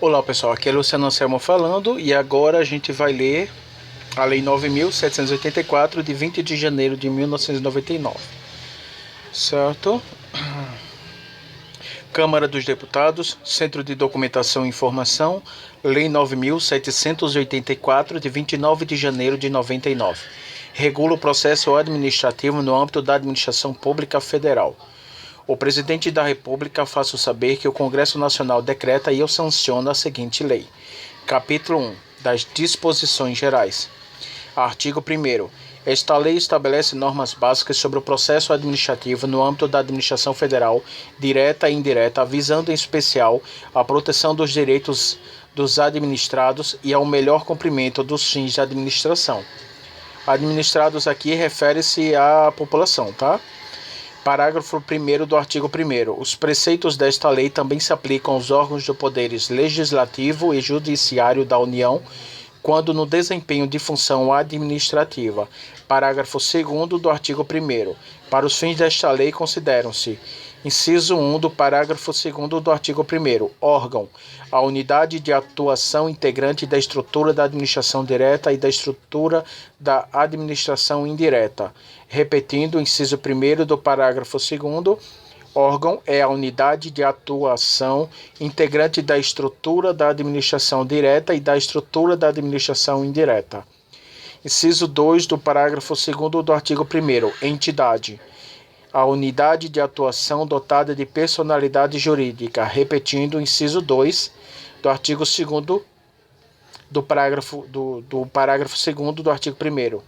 Olá pessoal, aqui é Luciano Anselmo falando e agora a gente vai ler a Lei 9.784 de 20 de janeiro de 1999, certo? Câmara dos Deputados, Centro de Documentação e Informação, Lei 9.784 de 29 de janeiro de 99. Regula o processo administrativo no âmbito da Administração Pública Federal. O Presidente da República faço saber que o Congresso Nacional decreta e eu sanciono a seguinte lei. Capítulo 1. Das Disposições Gerais. Artigo 1º. Esta lei estabelece normas básicas sobre o processo administrativo no âmbito da administração federal, direta e indireta, visando em especial a proteção dos direitos dos administrados e ao melhor cumprimento dos fins da administração. Administrados aqui refere-se à população, tá? Parágrafo 1º do artigo 1º. Os preceitos desta lei também se aplicam aos órgãos de poderes legislativo e judiciário da União, quando no desempenho de função administrativa. Parágrafo 2º do artigo 1º. Para os fins desta lei consideram-se: inciso 1 do parágrafo 2º do artigo 1º. Órgão: a unidade de atuação integrante da estrutura da administração direta e da estrutura da administração indireta. Repetindo, o inciso 1º do parágrafo 2º. Órgão é a unidade de atuação integrante da estrutura da administração direta e da estrutura da administração indireta. Inciso 2 do parágrafo 2º do artigo 1º. Entidade: a unidade de atuação dotada de personalidade jurídica. Repetindo, o inciso 2 do artigo 2º do parágrafo 2º do artigo 1º.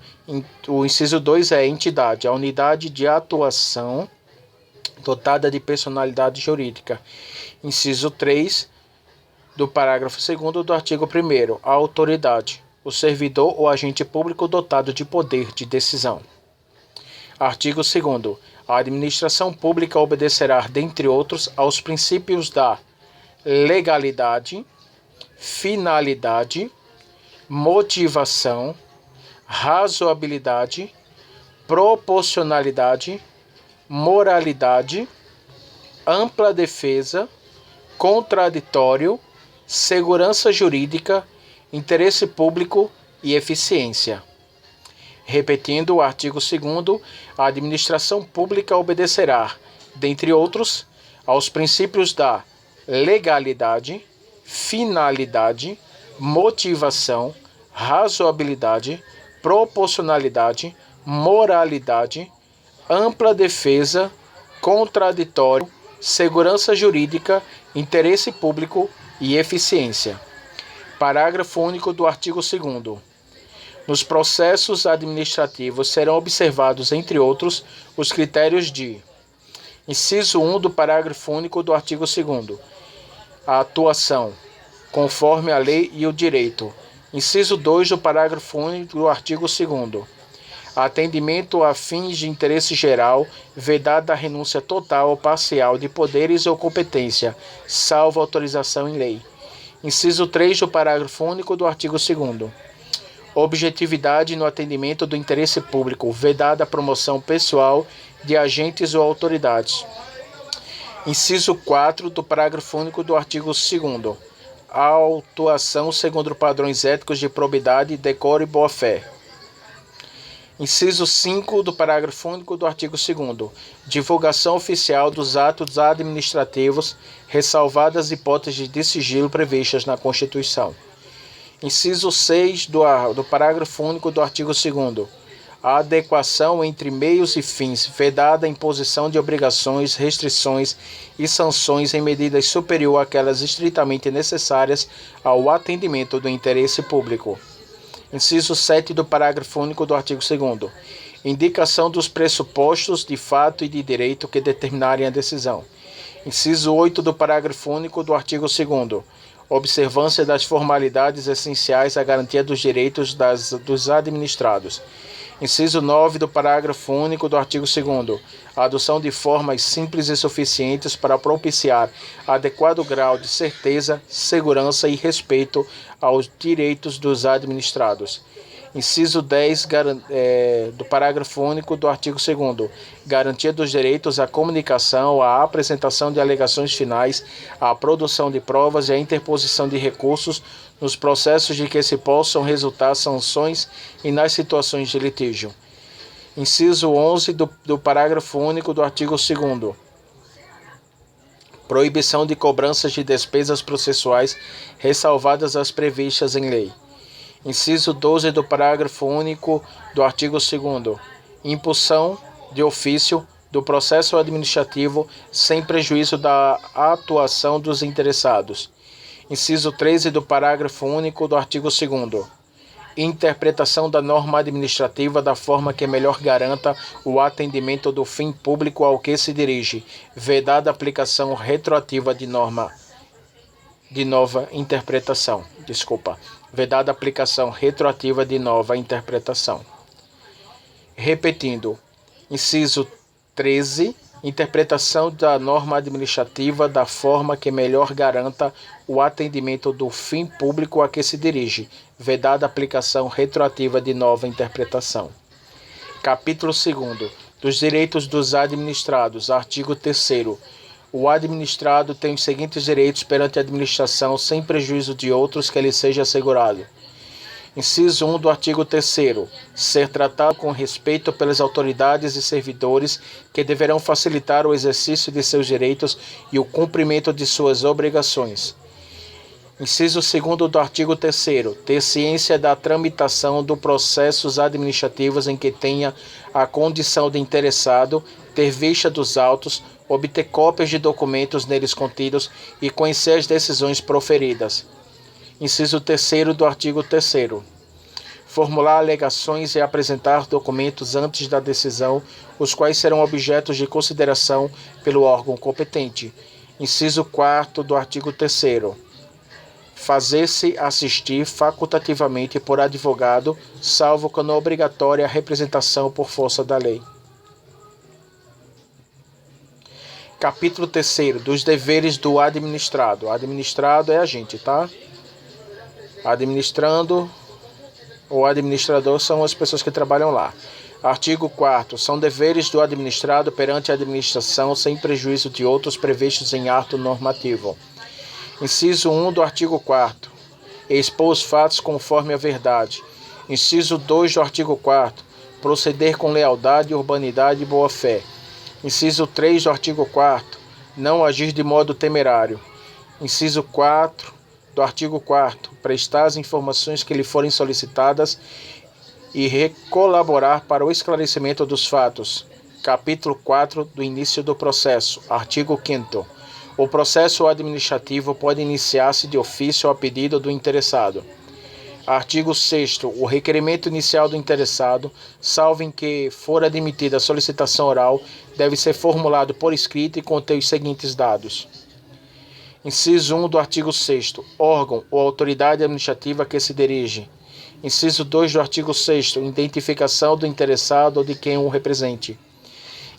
O inciso 2 é entidade: a unidade de atuação dotada de personalidade jurídica. Inciso 3 do parágrafo 2º do artigo 1º. A autoridade: o servidor ou agente público dotado de poder de decisão. Artigo 2º. A administração pública obedecerá, dentre outros, aos princípios da legalidade, finalidade, motivação, razoabilidade, proporcionalidade, moralidade, ampla defesa, contraditório, segurança jurídica, interesse público e eficiência. Repetindo o artigo 2º, a administração pública obedecerá, dentre outros, aos princípios da legalidade, finalidade, motivação, razoabilidade, proporcionalidade, moralidade, ampla defesa, contraditório, segurança jurídica, interesse público e eficiência. Parágrafo único do artigo 2º. Nos processos administrativos serão observados, entre outros, os critérios de: inciso 1 do parágrafo único do artigo 2º. A atuação, conforme a lei e o direito. Inciso 2 do parágrafo único do artigo 2º. Atendimento a fins de interesse geral, vedada a renúncia total ou parcial de poderes ou competência, salvo autorização em lei. Inciso 3 do parágrafo único do artigo 2º. Objetividade no atendimento do interesse público, vedada a promoção pessoal de agentes ou autoridades. Inciso 4 do parágrafo único do artigo 2º. A autuação segundo padrões éticos de probidade, decoro e boa-fé. Inciso 5 do parágrafo único do artigo 2º. Divulgação oficial dos atos administrativos, ressalvadas hipóteses de sigilo previstas na Constituição. Inciso 6 do parágrafo único do artigo 2º. A adequação entre meios e fins, vedada a imposição de obrigações, restrições e sanções em medidas superior àquelas estritamente necessárias ao atendimento do interesse público. Inciso 7 do parágrafo único do artigo 2º. Indicação dos pressupostos de fato e de direito que determinarem a decisão. Inciso 8 do parágrafo único do artigo 2º. Observância das formalidades essenciais à garantia dos direitos dos administrados. Inciso 9 do parágrafo único do artigo 2º. A adoção de formas simples e suficientes para propiciar adequado grau de certeza, segurança e respeito aos direitos dos administrados. Inciso 10 do parágrafo único do artigo 2º, garantia dos direitos à comunicação, à apresentação de alegações finais, à produção de provas e à interposição de recursos nos processos de que se possam resultar sanções e nas situações de litígio. Inciso 11 do parágrafo único do artigo 2º, proibição de cobranças de despesas processuais, ressalvadas as previstas em lei. Inciso 12 do parágrafo único do artigo 2º, impulsão de ofício do processo administrativo sem prejuízo da atuação dos interessados. Inciso 13 do parágrafo único do artigo 2º, interpretação da norma administrativa da forma que melhor garanta o atendimento do fim público ao que se dirige, vedada a aplicação retroativa de nova interpretação. Vedada a aplicação retroativa de nova interpretação. Repetindo, inciso 13, interpretação da norma administrativa da forma que melhor garanta o atendimento do fim público a que se dirige, vedada a aplicação retroativa de nova interpretação. Capítulo 2º, dos direitos dos administrados, artigo 3º. O administrado tem os seguintes direitos perante a administração, sem prejuízo de outros que lhe seja assegurado. Inciso 1 do artigo 3º. Ser tratado com respeito pelas autoridades e servidores que deverão facilitar o exercício de seus direitos e o cumprimento de suas obrigações. Inciso 2º do artigo 3º. Ter ciência da tramitação dos processos administrativos em que tenha a condição de interessado, ter vista dos autos, obter cópias de documentos neles contidos e conhecer as decisões proferidas. Inciso 3º do artigo 3º. Formular alegações e apresentar documentos antes da decisão, os quais serão objetos de consideração pelo órgão competente. Inciso 4º do artigo 3º. Fazer-se assistir facultativamente por advogado, salvo quando obrigatória a representação por força da lei. Capítulo 3º, dos deveres do administrado. Administrado é a gente, tá? Administrando ou administrador são as pessoas que trabalham lá. Artigo 4º. São deveres do administrado perante a administração, sem prejuízo de outros previstos em ato normativo. Inciso 1 do artigo 4º. Expor os fatos conforme a verdade. Inciso 2 do artigo 4º. Proceder com lealdade, urbanidade e boa-fé. Inciso 3 do artigo 4º. Não agir de modo temerário. Inciso 4 do artigo 4º. Prestar as informações que lhe forem solicitadas e colaborar para o esclarecimento dos fatos. Capítulo 4 do início do processo. Artigo 5º. O processo administrativo pode iniciar-se de ofício a pedido do interessado. Artigo 6º. O requerimento inicial do interessado, salvo em que for admitida a solicitação oral, deve ser formulado por escrito e conter os seguintes dados. Inciso 1 do artigo 6º. Órgão ou autoridade administrativa a que se dirige. Inciso 2 do artigo 6º. Identificação do interessado ou de quem o represente.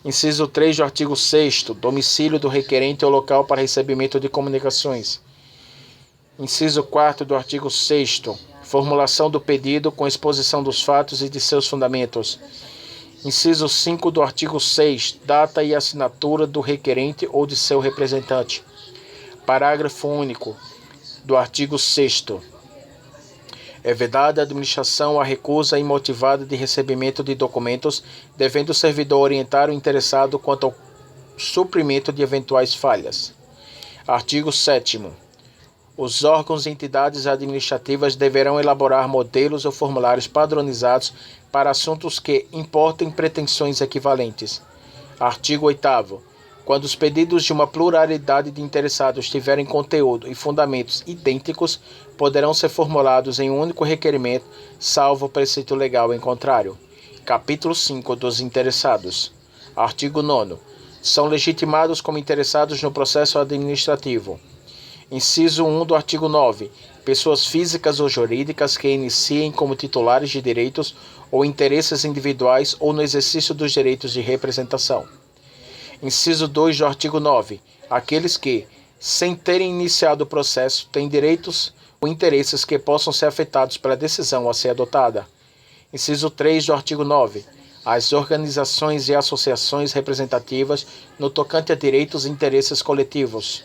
Inciso 3 do artigo 6º. Domicílio do requerente ou local para recebimento de comunicações. Inciso 4 do artigo 6º. Formulação do pedido com exposição dos fatos e de seus fundamentos. Inciso 5 do artigo 6. Data e assinatura do requerente ou de seu representante. Parágrafo único do artigo 6º. É vedada a administração a recusa imotivada de recebimento de documentos, devendo o servidor orientar o interessado quanto ao suprimento de eventuais falhas. Artigo 7º. Os órgãos e entidades administrativas deverão elaborar modelos ou formulários padronizados para assuntos que importem pretensões equivalentes. Artigo 8º. Quando os pedidos de uma pluralidade de interessados tiverem conteúdo e fundamentos idênticos, poderão ser formulados em um único requerimento, salvo preceito legal em contrário. Capítulo 5 dos interessados. Artigo 9º. São legitimados como interessados no processo administrativo. Inciso 1 do artigo 9. Pessoas físicas ou jurídicas que iniciem como titulares de direitos ou interesses individuais ou no exercício dos direitos de representação. Inciso 2 do artigo 9. Aqueles que, sem terem iniciado o processo, têm direitos ou interesses que possam ser afetados pela decisão a ser adotada. Inciso 3 do artigo 9. As organizações e associações representativas no tocante a direitos e interesses coletivos.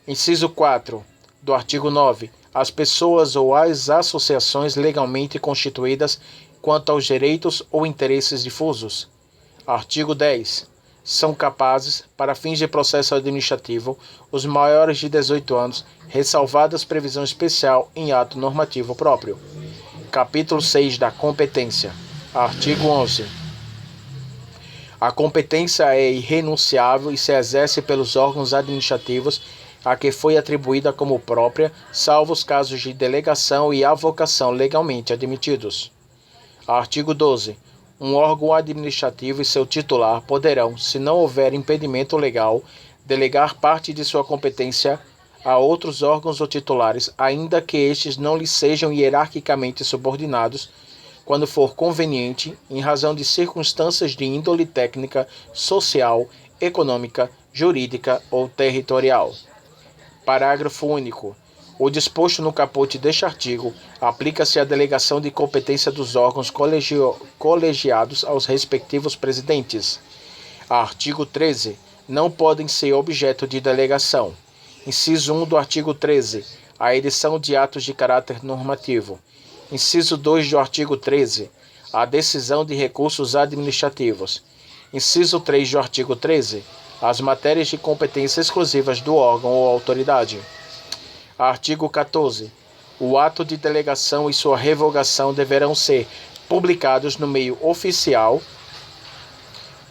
Inciso 4 do artigo 9. As pessoas ou as associações legalmente constituídas quanto aos direitos ou interesses difusos. Artigo 10. São capazes, para fins de processo administrativo, os maiores de 18 anos, ressalvadas previsão especial em ato normativo próprio. Capítulo 6 da competência. Artigo 11. A competência é irrenunciável e se exerce pelos órgãos administrativos a que foi atribuída como própria, salvo os casos de delegação e avocação legalmente admitidos. Artigo 12. Um órgão administrativo e seu titular poderão, se não houver impedimento legal, delegar parte de sua competência a outros órgãos ou titulares, ainda que estes não lhes sejam hierarquicamente subordinados, quando for conveniente, em razão de circunstâncias de índole técnica, social, econômica, jurídica ou territorial. Parágrafo único. O disposto no caput deste artigo aplica-se à delegação de competência dos órgãos colegiados aos respectivos presidentes. Artigo 13. Não podem ser objeto de delegação. Inciso 1 do artigo 13. A edição de atos de caráter normativo. Inciso 2 do artigo 13. A decisão de recursos administrativos. Inciso 3 do artigo 13. As matérias de competência exclusivas do órgão ou autoridade. Artigo 14. O ato de delegação e sua revogação deverão ser publicados no meio oficial.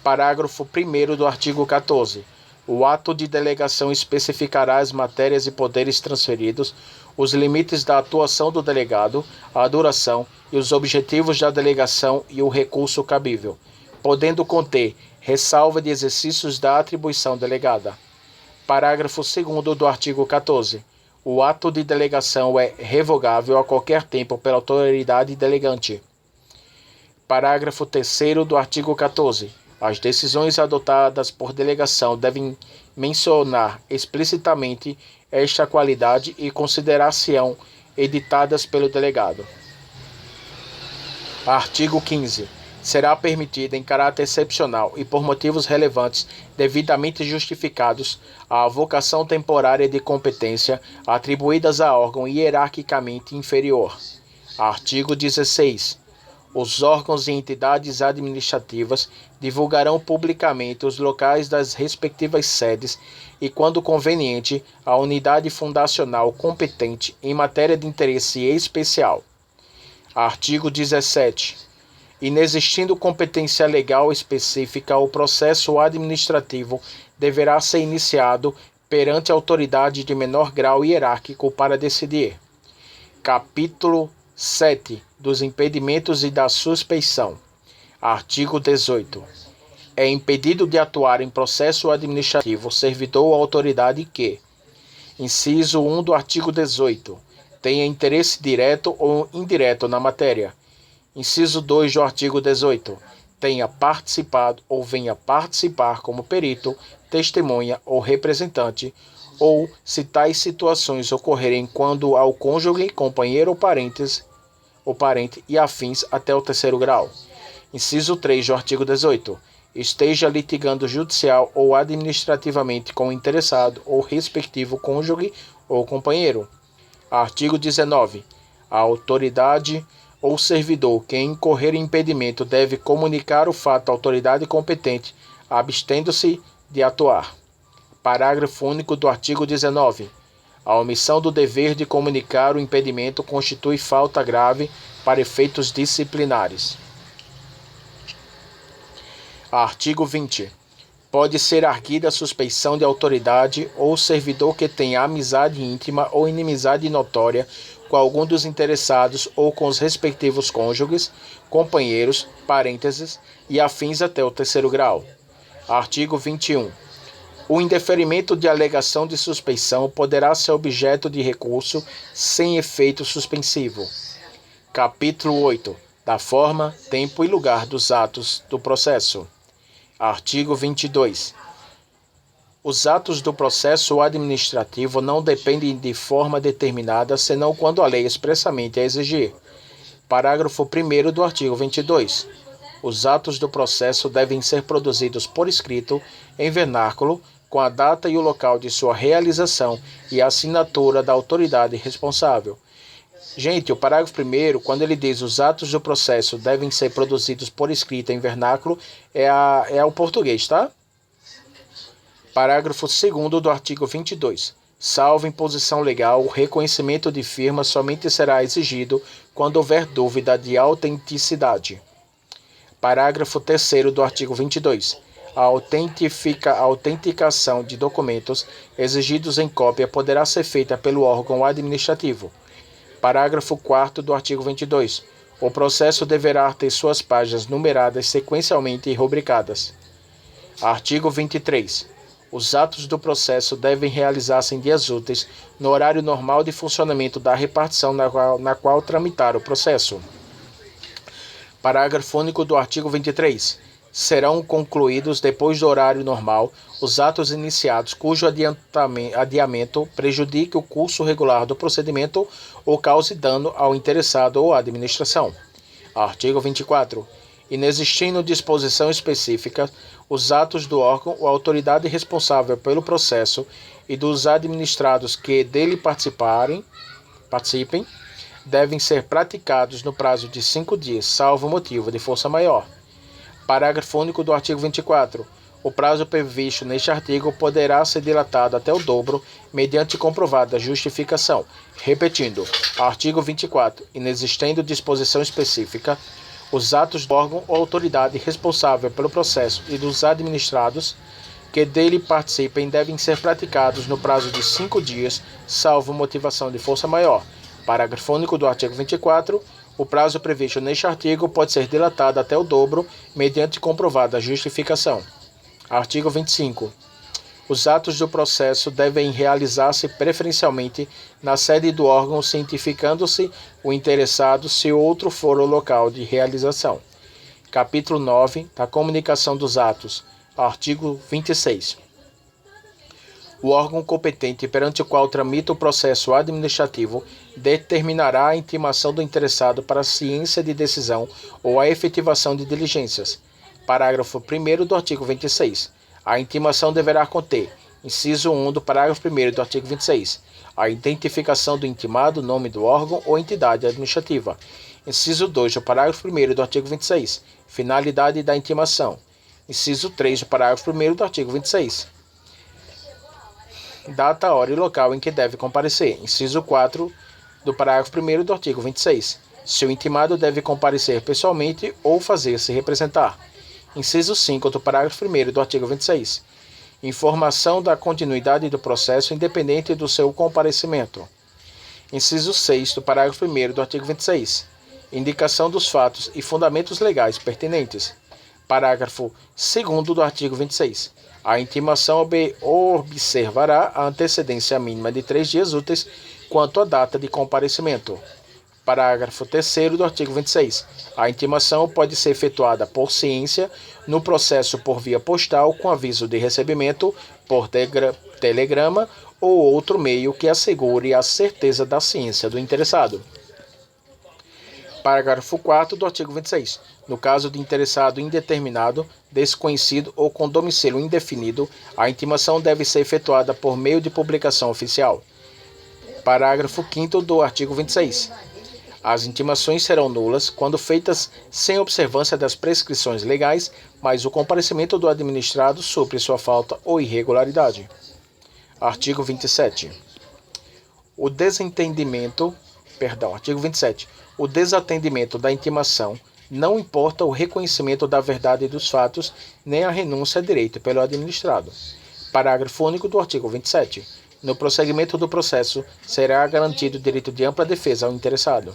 Parágrafo 1º do artigo 14. O ato de delegação especificará as matérias e poderes transferidos, os limites da atuação do delegado, a duração e os objetivos da delegação e o recurso cabível, podendo conter ressalva de exercícios da atribuição delegada. Parágrafo 2º do artigo 14. O ato de delegação é revogável a qualquer tempo pela autoridade delegante. Parágrafo 3º do artigo 14. As decisões adotadas por delegação devem mencionar explicitamente esta qualidade e considerar-se-ão editadas pelo delegado. Artigo 15. Será permitida, em caráter excepcional e por motivos relevantes devidamente justificados, a avocação temporária de competência atribuídas a órgão hierarquicamente inferior. Artigo 16. Os órgãos e entidades administrativas divulgarão publicamente os locais das respectivas sedes e, quando conveniente, a unidade fundacional competente em matéria de interesse especial. Artigo 17. Inexistindo competência legal específica, o processo administrativo deverá ser iniciado perante a autoridade de menor grau hierárquico para decidir. Capítulo 7. Dos impedimentos e da suspeição. Artigo 18. É impedido de atuar em processo administrativo servidor ou autoridade que, inciso 1 do artigo 18, tenha interesse direto ou indireto na matéria. Inciso 2 do artigo 18. Tenha participado ou venha participar como perito, testemunha ou representante, ou se tais situações ocorrerem quando ao cônjuge, companheiro ou parente e afins até o 3º grau. Inciso 3 do artigo 18. Esteja litigando judicial ou administrativamente com o interessado ou respectivo cônjuge ou companheiro. Artigo 19. A autoridade ou servidor que incorrer em impedimento deve comunicar o fato à autoridade competente, abstendo-se de atuar. Parágrafo único do artigo 19. A omissão do dever de comunicar o impedimento constitui falta grave para efeitos disciplinares. Artigo 20. Pode ser arguida a suspeição de autoridade ou servidor que tenha amizade íntima ou inimizade notória com algum dos interessados ou com os respectivos cônjuges, companheiros, parênteses e afins até o 3º grau. Artigo 21. O indeferimento de alegação de suspeição poderá ser objeto de recurso sem efeito suspensivo. Capítulo 8. Da forma, tempo e lugar dos atos do processo. Artigo 22. Os atos do processo administrativo não dependem de forma determinada, senão quando a lei expressamente a exigir. Parágrafo 1º do artigo 22. Os atos do processo devem ser produzidos por escrito, em vernáculo, com a data e o local de sua realização e a assinatura da autoridade responsável. Gente, o parágrafo 1º, quando ele diz os atos do processo devem ser produzidos por escrito em vernáculo, é o português, tá? Parágrafo 2º do artigo 22. Salvo imposição legal, o reconhecimento de firma somente será exigido quando houver dúvida de autenticidade. Parágrafo 3º do artigo 22. A autenticação de documentos exigidos em cópia poderá ser feita pelo órgão administrativo. Parágrafo 4º do artigo 22. O processo deverá ter suas páginas numeradas sequencialmente e rubricadas. Artigo 23. Os atos do processo devem realizar-se em dias úteis, no horário normal de funcionamento da repartição na qual tramitar o processo. Parágrafo único do artigo 23. Serão concluídos, depois do horário normal, os atos iniciados cujo adiamento prejudique o curso regular do procedimento ou cause dano ao interessado ou à administração. Artigo 24. Inexistindo disposição específica, os atos do órgão ou autoridade responsável pelo processo e dos administrados que dele participem, devem ser praticados no prazo de 5 dias, salvo motivo de força maior. Parágrafo único do artigo 24. O prazo previsto neste artigo poderá ser dilatado até o dobro, mediante comprovada justificação. Repetindo, artigo 24. Inexistendo disposição específica, os atos do órgão ou autoridade responsável pelo processo e dos administrados que dele participem devem ser praticados no prazo de 5 dias, salvo motivação de força maior. Parágrafo único do artigo 24. O prazo previsto neste artigo pode ser dilatado até o dobro, mediante comprovada justificação. Artigo 25. Os atos do processo devem realizar-se preferencialmente na sede do órgão, cientificando-se o interessado se outro for o local de realização. Capítulo 9 da Comunicação dos Atos. Artigo 26. O órgão competente perante o qual tramita o processo administrativo determinará a intimação do interessado para a ciência de decisão ou a efetivação de diligências. Parágrafo 1º do artigo 26. A intimação deverá conter, inciso 1 do parágrafo 1º do artigo 26, a identificação do intimado, nome do órgão ou entidade administrativa. Inciso 2 do parágrafo 1º do artigo 26, finalidade da intimação. Inciso 3 do parágrafo 1º do artigo 26. Data, hora e local em que deve comparecer. Inciso 4 do parágrafo 1º do artigo 26. Se o intimado deve comparecer pessoalmente ou fazer-se representar. Inciso 5 do parágrafo 1º do artigo 26. Informação da continuidade do processo independente do seu comparecimento. Inciso 6 do parágrafo 1º do artigo 26. Indicação dos fatos e fundamentos legais pertinentes. Parágrafo 2º do artigo 26. A intimação observará a antecedência mínima de 3 dias úteis quanto à data de comparecimento. Parágrafo 3º do artigo 26. A intimação pode ser efetuada por ciência, no processo por via postal, com aviso de recebimento, por telegrama ou outro meio que assegure a certeza da ciência do interessado. Parágrafo 4º do artigo 26. No caso de interessado indeterminado, desconhecido ou com domicílio indefinido, a intimação deve ser efetuada por meio de publicação oficial. Parágrafo 5º do artigo 26. As intimações serão nulas quando feitas sem observância das prescrições legais, mas o comparecimento do administrado supre sua falta ou irregularidade. Artigo 27. Artigo 27. O desatendimento da intimação não importa o reconhecimento da verdade dos fatos, nem a renúncia a direito pelo administrado. Parágrafo único do artigo 27. No prosseguimento do processo, será garantido o direito de ampla defesa ao interessado.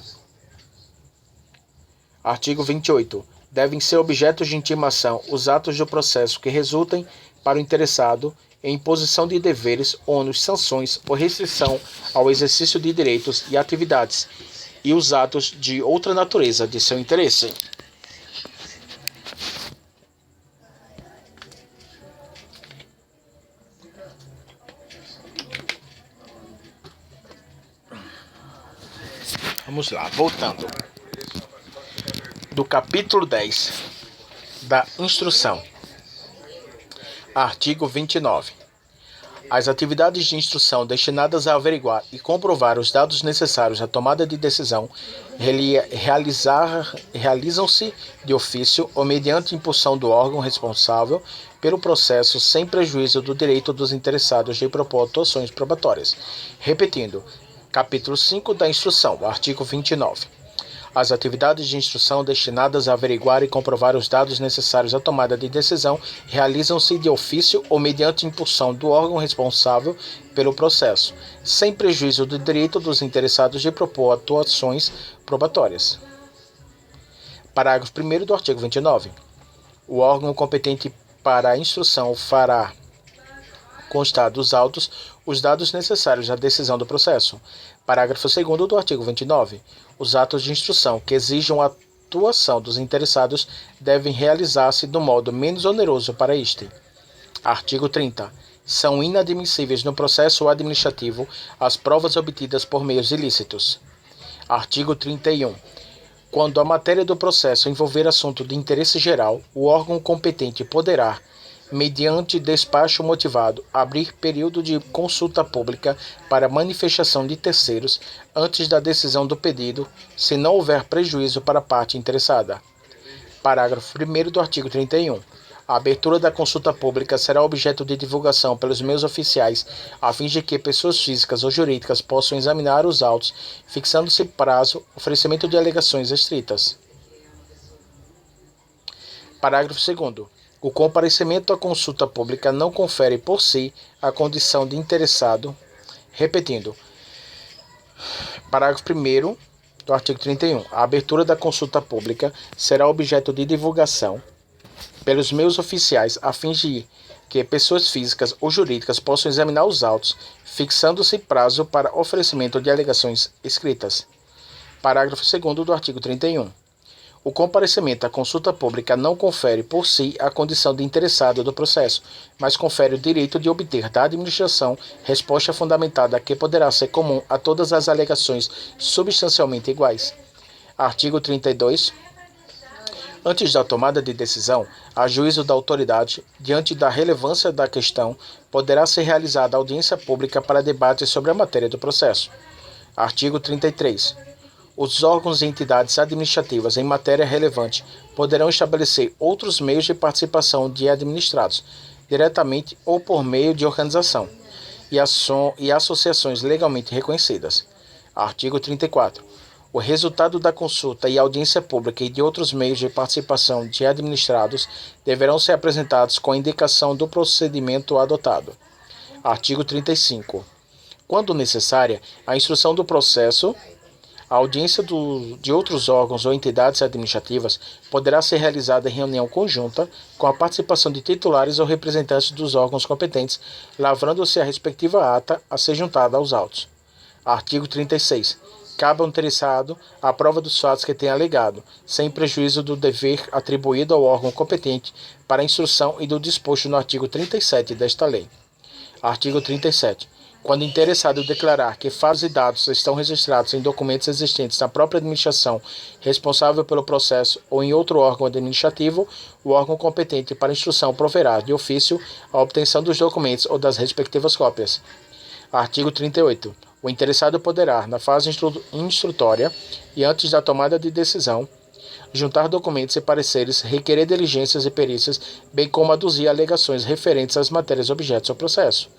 Artigo 28. Devem ser objetos de intimação os atos do processo que resultem para o interessado em imposição de deveres, ônus, sanções ou restrição ao exercício de direitos e atividades e os atos de outra natureza de seu interesse. Vamos lá, voltando. do capítulo 10 da instrução. Artigo 29. As atividades de instrução destinadas a averiguar e comprovar os dados necessários à tomada de decisão realizam-se de ofício ou mediante impulsão do órgão responsável pelo processo, sem prejuízo do direito dos interessados de propor atuações probatórias. Repetindo, capítulo 5 da instrução, artigo 29. As atividades de instrução destinadas a averiguar e comprovar os dados necessários à tomada de decisão realizam-se de ofício ou mediante impulsão do órgão responsável pelo processo, sem prejuízo do direito dos interessados de propor atuações probatórias. Parágrafo 1º do artigo 29. O órgão competente para a instrução fará constar dos autos os dados necessários à decisão do processo. Parágrafo 2º do artigo 29. Os atos de instrução que exijam a atuação dos interessados devem realizar-se do modo menos oneroso para este. Artigo 30. São inadmissíveis no processo administrativo as provas obtidas por meios ilícitos. Artigo 31. Quando a matéria do processo envolver assunto de interesse geral, o órgão competente poderá, mediante despacho motivado, abrir período de consulta pública para manifestação de terceiros antes da decisão do pedido, se não houver prejuízo para a parte interessada. Parágrafo 1º do artigo 31. A abertura da consulta pública será objeto de divulgação pelos meios oficiais, a fim de que pessoas físicas ou jurídicas possam examinar os autos, fixando-se prazo, oferecimento de alegações estritas. Parágrafo 2º. O comparecimento à consulta pública não confere por si a condição de interessado. Repetindo. Parágrafo 1º do artigo 31. A abertura da consulta pública será objeto de divulgação pelos meios oficiais, a fim de que pessoas físicas ou jurídicas possam examinar os autos, fixando-se prazo para oferecimento de alegações escritas. Parágrafo 2º do artigo 31. O comparecimento à consulta pública não confere por si a condição de interessado do processo, mas confere o direito de obter da administração resposta fundamentada que poderá ser comum a todas as alegações substancialmente iguais. Artigo 32. Antes da tomada de decisão, a juízo da autoridade, diante da relevância da questão, poderá ser realizada audiência pública para debate sobre a matéria do processo. Artigo 33. Os órgãos e entidades administrativas em matéria relevante poderão estabelecer outros meios de participação de administrados, diretamente ou por meio de organização, e associações legalmente reconhecidas. Artigo 34. O resultado da consulta e audiência pública e de outros meios de participação de administrados deverão ser apresentados com a indicação do procedimento adotado. Artigo 35. Quando necessária, a instrução do processo, a audiência de outros órgãos ou entidades administrativas poderá ser realizada em reunião conjunta com a participação de titulares ou representantes dos órgãos competentes, lavrando-se a respectiva ata a ser juntada aos autos. Artigo 36. Cabe ao interessado a prova dos fatos que tenha alegado, sem prejuízo do dever atribuído ao órgão competente para a instrução e do disposto no artigo 37 desta lei. Artigo 37. Quando o interessado declarar que fatos e dados estão registrados em documentos existentes na própria administração responsável pelo processo ou em outro órgão administrativo, o órgão competente para a instrução proverá, de ofício, a obtenção dos documentos ou das respectivas cópias. Artigo 38. O interessado poderá, na fase instrutória e antes da tomada de decisão, juntar documentos e pareceres, requerer diligências e perícias, bem como aduzir alegações referentes às matérias objetos ao processo.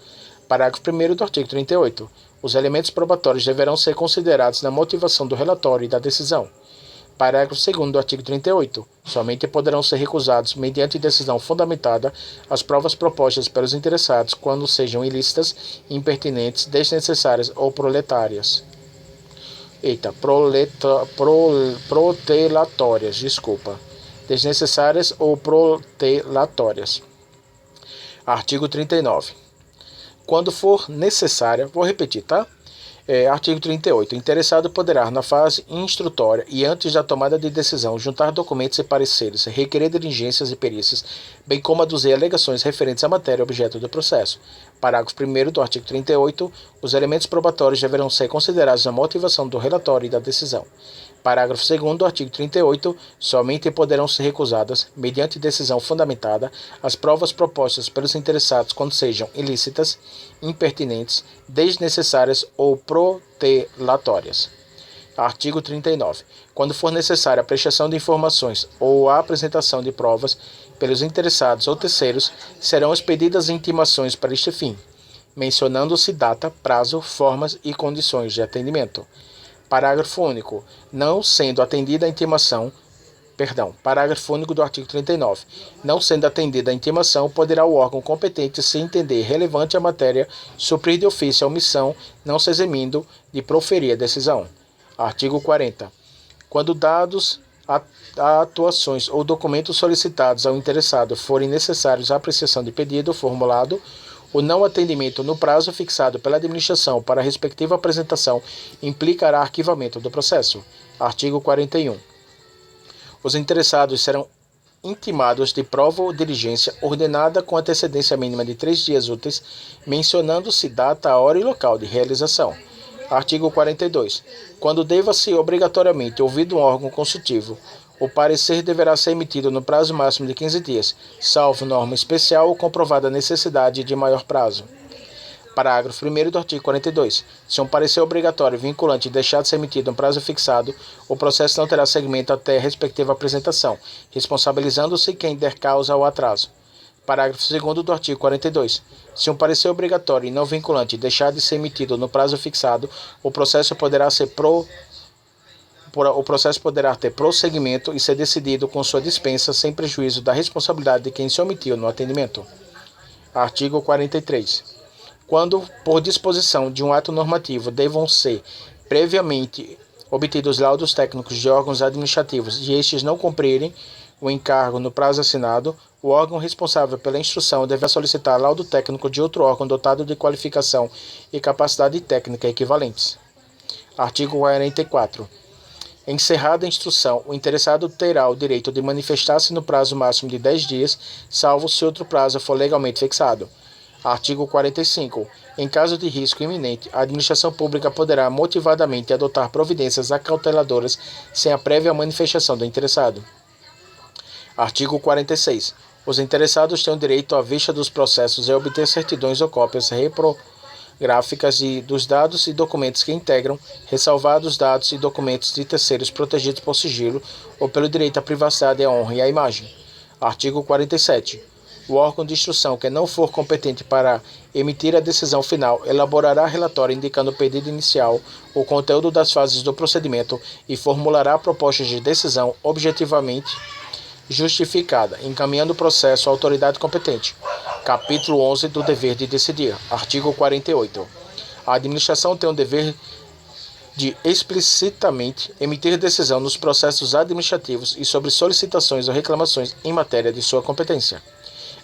Parágrafo 1º do artigo 38. Os elementos probatórios deverão ser considerados na motivação do relatório e da decisão. Parágrafo 2º do artigo 38. Somente poderão ser recusados, mediante decisão fundamentada, as provas propostas pelos interessados quando sejam ilícitas, impertinentes, desnecessárias ou protelatórias. Desnecessárias ou protelatórias. Artigo 39. Quando for necessária, vou repetir, tá? Artigo 38. O interessado poderá, na fase instrutória e antes da tomada de decisão, juntar documentos e pareceres, requerer diligências e perícias, bem como aduzir alegações referentes à matéria objeto do processo. Parágrafo 1º do artigo 38, os elementos probatórios deverão ser considerados na motivação do relatório e da decisão. Parágrafo 2º do artigo 38, somente poderão ser recusadas, mediante decisão fundamentada, as provas propostas pelos interessados quando sejam ilícitas, impertinentes, desnecessárias ou protelatórias. Artigo 39. Quando for necessária a prestação de informações ou a apresentação de provas pelos interessados ou terceiros, serão expedidas intimações para este fim, mencionando-se data, prazo, formas e condições de atendimento. Parágrafo único. Não sendo atendida a intimação, Parágrafo único do artigo 39. Não sendo atendida a intimação, poderá o órgão competente, se entender relevante a matéria, suprir de ofício a omissão, não se eximindo de proferir a decisão. Artigo 40. Quando dados, atuações ou documentos solicitados ao interessado forem necessários à apreciação de pedido formulado, o não atendimento no prazo fixado pela administração para a respectiva apresentação implicará arquivamento do processo. Artigo 41. Os interessados serão intimados de prova ou diligência ordenada com antecedência mínima de 3 dias úteis, mencionando-se data, hora e local de realização. Artigo 42. Quando deva ser obrigatoriamente ouvido um órgão consultivo, o parecer deverá ser emitido no prazo máximo de 15 dias, salvo norma especial ou comprovada necessidade de maior prazo. Parágrafo 1º do artigo 42. Se um parecer obrigatório vinculante deixar de ser emitido no prazo fixado, o processo não terá seguimento até a respectiva apresentação, responsabilizando-se quem der causa ao atraso. Parágrafo 2º do artigo 42. Se um parecer obrigatório e não vinculante deixar de ser emitido no prazo fixado, o processo poderá ter prosseguimento e ser decidido com sua dispensa sem prejuízo da responsabilidade de quem se omitiu no atendimento. Artigo 43. Quando, por disposição de um ato normativo, devam ser previamente obtidos laudos técnicos de órgãos administrativos e estes não cumprirem o encargo no prazo assinado, o órgão responsável pela instrução deverá solicitar laudo técnico de outro órgão dotado de qualificação e capacidade técnica equivalentes. Artigo 44. Encerrada a instrução, o interessado terá o direito de manifestar-se no prazo máximo de 10 dias, salvo se outro prazo for legalmente fixado. Artigo 45. Em caso de risco iminente, a administração pública poderá motivadamente adotar providências acauteladoras sem a prévia manifestação do interessado. Artigo 46. Os interessados têm o direito à vista dos processos e a obter certidões ou cópias reprográficas dos dados e documentos que integram, ressalvados dados e documentos de terceiros protegidos por sigilo ou pelo direito à privacidade, à honra e à imagem. Artigo 47. O órgão de instrução que não for competente para emitir a decisão final elaborará relatório indicando o pedido inicial, o conteúdo das fases do procedimento e formulará propostas de decisão objetivamente justificada, encaminhando o processo à autoridade competente. Capítulo 11 do dever de decidir. Artigo 48. A administração tem o dever de explicitamente emitir decisão nos processos administrativos e sobre solicitações ou reclamações em matéria de sua competência.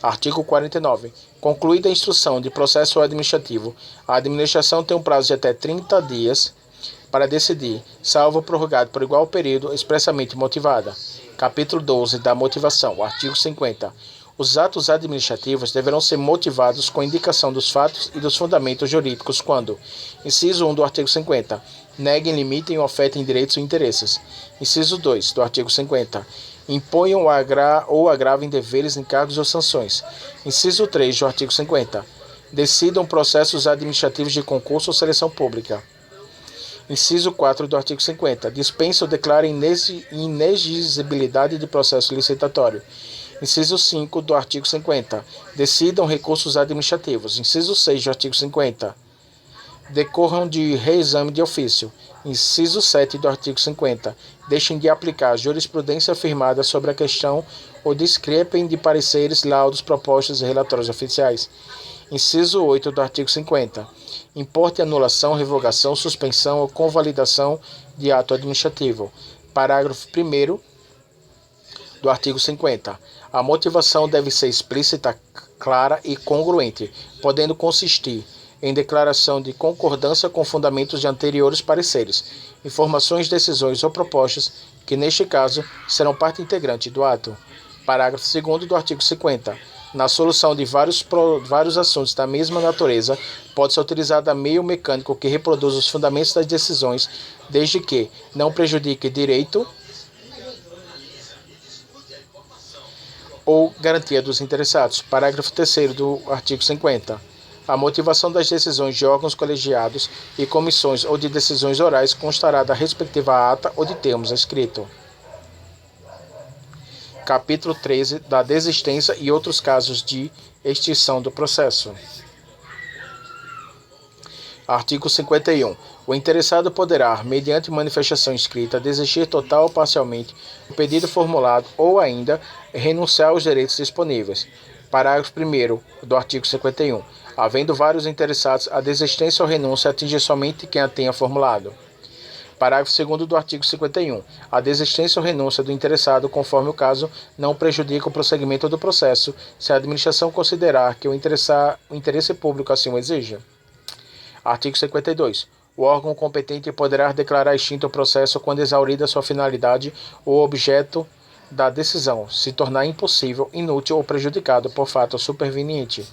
Artigo 49. Concluída a instrução de processo administrativo, a administração tem um prazo de até 30 dias para decidir, salvo prorrogado por igual período expressamente motivada. Capítulo 12 da motivação. Artigo 50. Os atos administrativos deverão ser motivados com indicação dos fatos e dos fundamentos jurídicos quando, inciso 1 do artigo 50, neguem, limitem ou afetem direitos ou interesses. Inciso 2 do artigo 50. Imponham ou agravem deveres, encargos ou sanções. Inciso 3 do artigo 50. Decidam processos administrativos de concurso ou seleção pública. Inciso 4 do artigo 50. Dispensa ou declara inexigibilidade de processo licitatório. Inciso 5 do artigo 50. Decidam recursos administrativos. Inciso 6 do artigo 50. Decorram de reexame de ofício. Inciso 7 do artigo 50. Deixem de aplicar jurisprudência afirmada sobre a questão ou discrepem de pareceres, laudos, propostas e relatórios oficiais. Inciso 8 do artigo 50. Importe anulação, revogação, suspensão ou convalidação de ato administrativo. Parágrafo 1º do artigo 50. A motivação deve ser explícita, clara e congruente, podendo consistir em declaração de concordância com fundamentos de anteriores pareceres, informações, decisões ou propostas que, neste caso, serão parte integrante do ato. Parágrafo 2º do artigo 50. Na solução de vários assuntos da mesma natureza, pode ser utilizado meio mecânico que reproduz os fundamentos das decisões, desde que não prejudique direito ou garantia dos interessados. Parágrafo 3º do artigo 50. A motivação das decisões de órgãos colegiados e comissões ou de decisões orais constará da respectiva ata ou de termos escrito. Capítulo 13 da desistência e outros casos de extinção do processo. Artigo 51. O interessado poderá, mediante manifestação escrita, desistir total ou parcialmente do pedido formulado ou ainda renunciar aos direitos disponíveis. Parágrafo 1º do artigo 51. Havendo vários interessados, a desistência ou renúncia atinge somente quem a tenha formulado. Parágrafo 2º do artigo 51. A desistência ou renúncia do interessado, conforme o caso, não prejudica o prosseguimento do processo, se a administração considerar que o interesse público assim o exija. Artigo 52. O órgão competente poderá declarar extinto o processo quando exaurida sua finalidade ou objeto da decisão, se tornar impossível, inútil ou prejudicado por fato superveniente.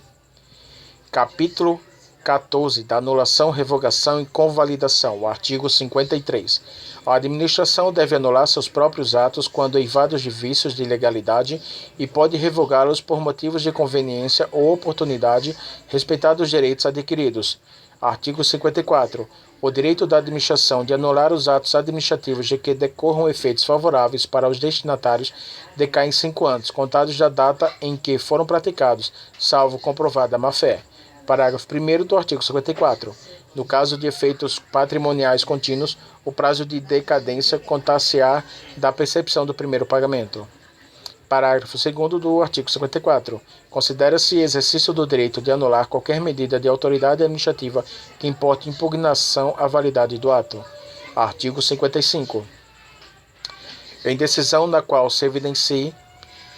Capítulo 14 da anulação, revogação e convalidação. O artigo 53. A administração deve anular seus próprios atos quando eivados de vícios de ilegalidade e pode revogá-los por motivos de conveniência ou oportunidade, respeitados os direitos adquiridos. Artigo 54. O direito da administração de anular os atos administrativos de que decorram efeitos favoráveis para os destinatários decai em 5 anos, contados da data em que foram praticados, salvo comprovada má-fé. Parágrafo 1º do artigo 54. No caso de efeitos patrimoniais contínuos, o prazo de decadência contar-se-á da percepção do primeiro pagamento. Parágrafo 2º do artigo 54. Considera-se exercício do direito de anular qualquer medida de autoridade administrativa que importe impugnação à validade do ato. Artigo 55. Em decisão na qual se evidencie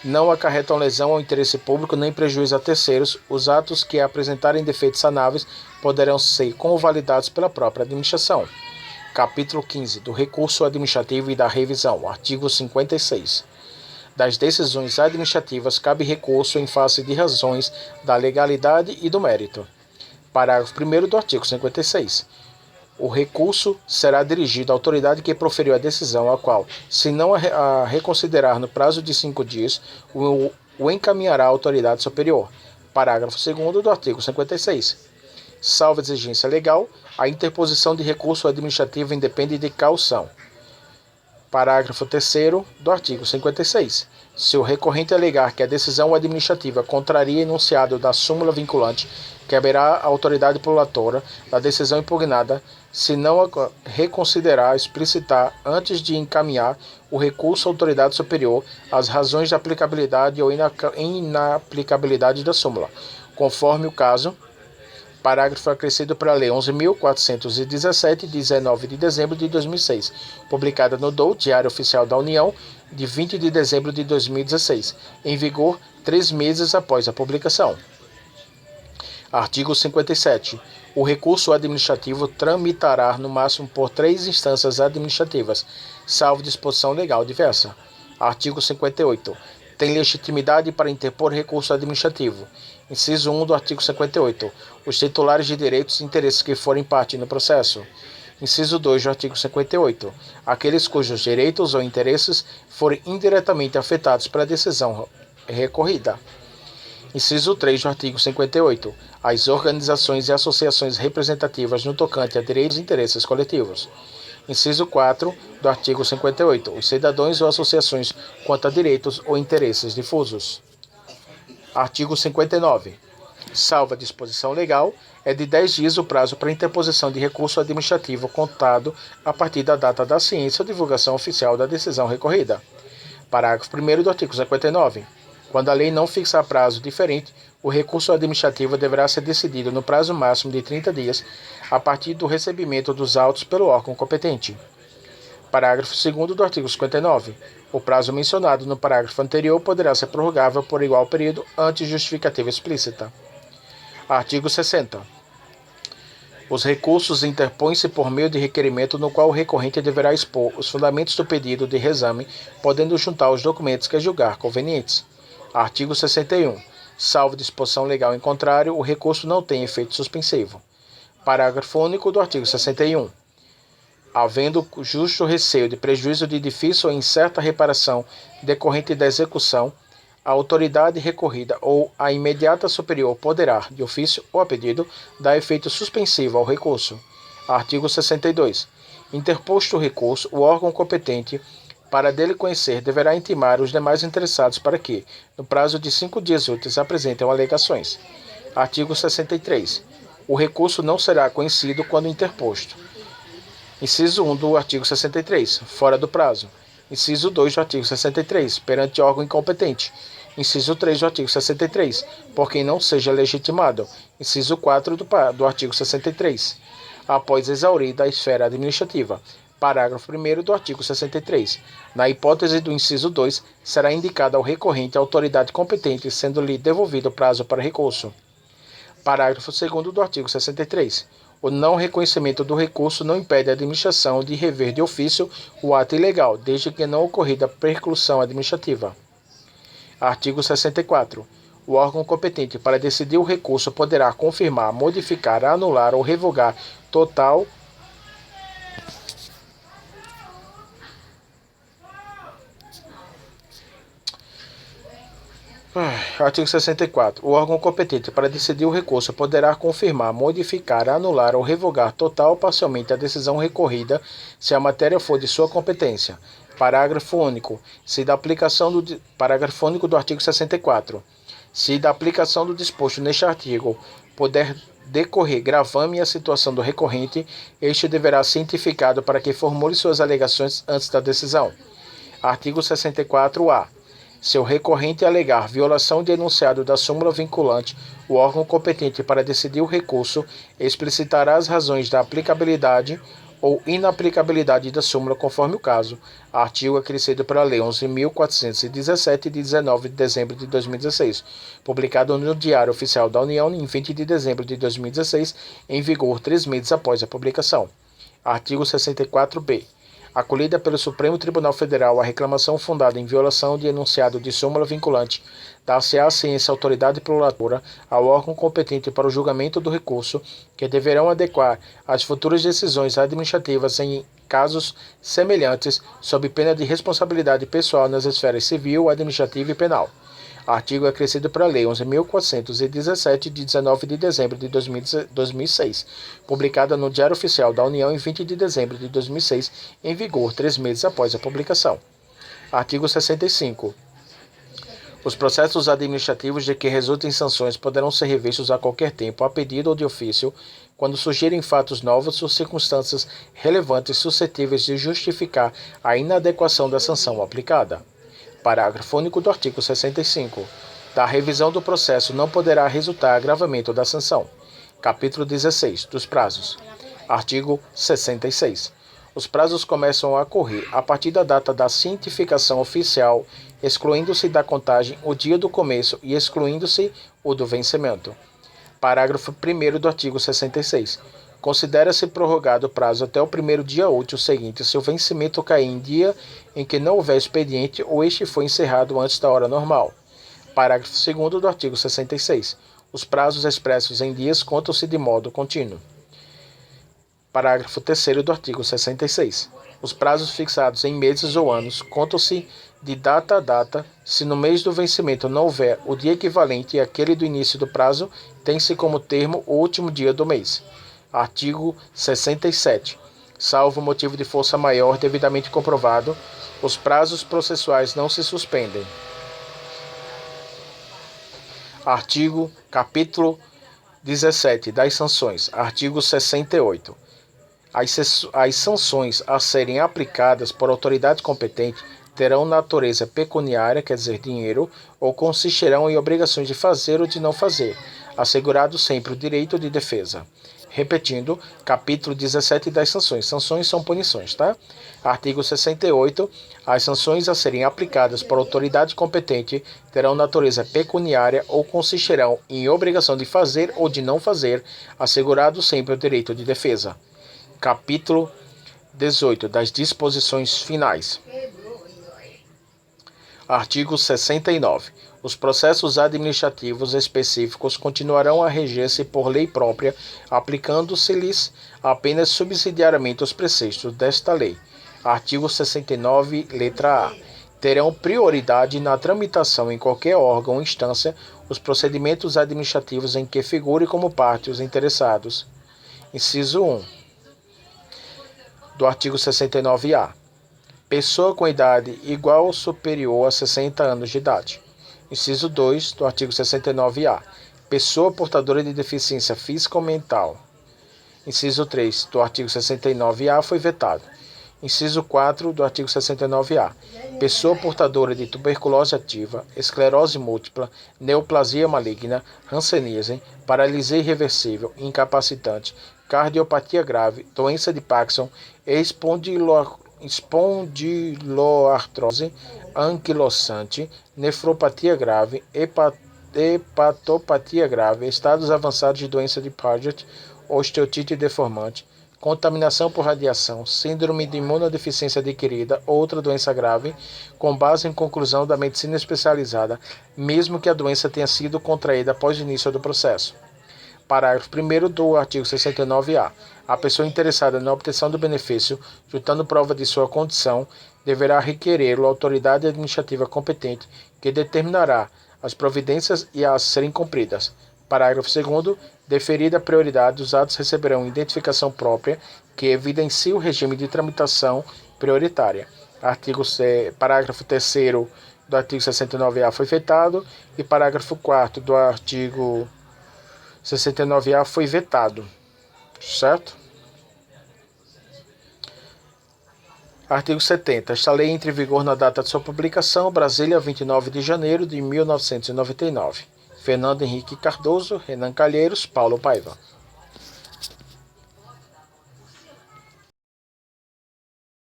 não acarretam lesão ao interesse público nem prejuízo a terceiros, os atos que apresentarem defeitos sanáveis poderão ser convalidados pela própria administração. Capítulo 15 do recurso administrativo e da revisão. Artigo 56. Das decisões administrativas cabe recurso em face de razões da legalidade e do mérito. Parágrafo 1º do artigo 56. O recurso será dirigido à autoridade que proferiu a decisão, a qual, se não a reconsiderar no prazo de 5 dias, o encaminhará à autoridade superior. Parágrafo 2º do artigo 56. Salvo exigência legal, a interposição de recurso administrativo independe de caução. Parágrafo 3º do artigo 56. Se o recorrente alegar que a decisão administrativa contraria enunciado da súmula vinculante, caberá à autoridade prolatora da decisão impugnada, se não a reconsiderar, explicitar, antes de encaminhar o recurso à autoridade superior, as razões de aplicabilidade ou inaplicabilidade da súmula, conforme o caso. Parágrafo acrescido pela Lei 11.417, de 19 de dezembro de 2006, publicada no DOU, Diário Oficial da União, de 20 de dezembro de 2016, em vigor 3 meses após a publicação. Artigo 57. O recurso administrativo tramitará no máximo por 3 instâncias administrativas, salvo disposição legal diversa. Artigo 58. Tem legitimidade para interpor recurso administrativo. Inciso 1 do artigo 58. Os titulares de direitos e interesses que forem parte no processo. Inciso 2 do artigo 58. Aqueles cujos direitos ou interesses forem indiretamente afetados pela decisão recorrida. Inciso 3 do artigo 58. As organizações e associações representativas no tocante a direitos e interesses coletivos. Inciso 4 do artigo 58. Os cidadãos ou associações quanto a direitos ou interesses difusos. Artigo 59. Salvo a disposição legal, é de 10 dias o prazo para interposição de recurso administrativo contado a partir da data da ciência ou divulgação oficial da decisão recorrida. Parágrafo 1º do artigo 59. Quando a lei não fixar prazo diferente, o recurso administrativo deverá ser decidido no prazo máximo de 30 dias, a partir do recebimento dos autos pelo órgão competente. Parágrafo 2º do artigo 59. O prazo mencionado no parágrafo anterior poderá ser prorrogável por igual período antes de justificativa explícita. Artigo 60. Os recursos interpõem-se por meio de requerimento no qual o recorrente deverá expor os fundamentos do pedido de reexame, podendo juntar os documentos que julgar convenientes. Artigo 61. Salvo disposição legal em contrário, o recurso não tem efeito suspensivo. Parágrafo único do artigo 61. Havendo justo receio de prejuízo de difícil ou incerta reparação decorrente da execução, a autoridade recorrida ou a imediata superior poderá, de ofício ou a pedido, dar efeito suspensivo ao recurso. Artigo 62. Interposto o recurso, o órgão competente, para dele conhecer, deverá intimar os demais interessados para que, no prazo de 5 dias úteis, apresentem alegações. Artigo 63. O recurso não será conhecido quando interposto. Inciso 1 do artigo 63, fora do prazo. Inciso 2 do artigo 63, perante órgão incompetente. Inciso 3 do artigo 63, por quem não seja legitimado. Inciso 4 do artigo 63, após exaurida a esfera administrativa. Parágrafo 1º do artigo 63. Na hipótese do inciso 2, será indicada ao recorrente a autoridade competente, sendo-lhe devolvido o prazo para recurso. Parágrafo 2º do artigo 63. O não reconhecimento do recurso não impede a administração de rever de ofício o ato ilegal, desde que não ocorrida percussão administrativa. Artigo 64. O órgão competente para decidir o recurso poderá confirmar, modificar, anular ou revogar total Artigo 64. O órgão competente para decidir o recurso poderá confirmar, modificar, anular ou revogar total ou parcialmente a decisão recorrida, se a matéria for de sua competência. Parágrafo único. Parágrafo único do artigo 64. Se da aplicação do disposto neste artigo puder decorrer gravame a situação do recorrente, este deverá ser cientificado para que formule suas alegações antes da decisão. Artigo 64-A. Se o recorrente alegar violação de enunciado da súmula vinculante, o órgão competente para decidir o recurso explicitará as razões da aplicabilidade ou inaplicabilidade da súmula conforme o caso. Artigo acrescido pela Lei 11.417, de 19 de dezembro de 2016, publicado no Diário Oficial da União em 20 de dezembro de 2016, em vigor 3 meses após a publicação. Artigo 64-B. Acolhida pelo Supremo Tribunal Federal a reclamação fundada em violação de enunciado de súmula vinculante, dar-se-á a ciência à autoridade prolatora ao órgão competente para o julgamento do recurso, que deverão adequar as futuras decisões administrativas em casos semelhantes, sob pena de responsabilidade pessoal nas esferas civil, administrativa e penal. Artigo acrescido pela Lei 11.417, de 19 de dezembro de 2006, publicada no Diário Oficial da União em 20 de dezembro de 2006, em vigor 3 meses após a publicação. Artigo 65. Os processos administrativos de que resultem sanções poderão ser revistos a qualquer tempo, a pedido ou de ofício, quando surgirem fatos novos ou circunstâncias relevantes suscetíveis de justificar a inadequação da sanção aplicada. Parágrafo único do artigo 65. Da revisão do processo não poderá resultar agravamento da sanção. Capítulo 16. Dos prazos. Artigo 66. Os prazos começam a correr a partir da data da cientificação oficial, excluindo-se da contagem o dia do começo e excluindo-se o do vencimento. Parágrafo 1º do artigo 66. Considera-se prorrogado o prazo até o primeiro dia útil seguinte se o vencimento cair em dia em que não houver expediente ou este foi encerrado antes da hora normal. Parágrafo 2º do artigo 66. Os prazos expressos em dias contam-se de modo contínuo. Parágrafo 3º do artigo 66. Os prazos fixados em meses ou anos contam-se de data a data. Se no mês do vencimento não houver o dia equivalente àquele do início do prazo, tem-se como termo o último dia do mês. Artigo 67. Salvo motivo de força maior devidamente comprovado, os prazos processuais não se suspendem. Capítulo 17. Das sanções. Artigo 68. As sanções a serem aplicadas por autoridade competente terão natureza pecuniária, quer dizer, dinheiro, ou consistirão em obrigações de fazer ou de não fazer, assegurado sempre o direito de defesa. Repetindo, capítulo 17 das sanções. Sanções são punições, tá? Artigo 68. As sanções a serem aplicadas por autoridade competente terão natureza pecuniária ou consistirão em obrigação de fazer ou de não fazer, assegurado sempre o direito de defesa. Capítulo 18 das disposições finais. Artigo 69. Os processos administrativos específicos continuarão a reger-se por lei própria, aplicando-se-lhes apenas subsidiariamente os preceitos desta lei. Artigo 69, letra A. Terão prioridade na tramitação em qualquer órgão ou instância os procedimentos administrativos em que figure como parte os interessados. Inciso 1. Do artigo 69-A. Pessoa com idade igual ou superior a 60 anos de idade. Inciso 2 do artigo 69-A. Pessoa portadora de deficiência física ou mental. Inciso 3 do artigo 69-A foi vetado. Inciso 4 do artigo 69-A. Pessoa portadora de tuberculose ativa, esclerose múltipla, neoplasia maligna, hanseníase, paralisia irreversível, incapacitante, cardiopatia grave, doença de Parkinson, espondiloartrose anquilosante, nefropatia grave, hepatopatia grave, estados avançados de doença de Paget, osteotite deformante, contaminação por radiação, síndrome de imunodeficiência adquirida ou outra doença grave, com base em conclusão da medicina especializada, mesmo que a doença tenha sido contraída após o início do processo. Parágrafo 1º do artigo 69-A. A pessoa interessada na obtenção do benefício, juntando prova de sua condição, deverá requerê-lo à autoridade administrativa competente, que determinará as providências e as serem cumpridas. Parágrafo 2º. Deferida a prioridade, os atos receberão identificação própria, que evidencie o regime de tramitação prioritária. Parágrafo 3º do artigo 69-A foi vetado e parágrafo 4º do artigo 69-A foi vetado, certo? Artigo 70. Esta lei entra em vigor na data de sua publicação, Brasília, 29 de janeiro de 1999. Fernando Henrique Cardoso, Renan Calheiros, Paulo Paiva.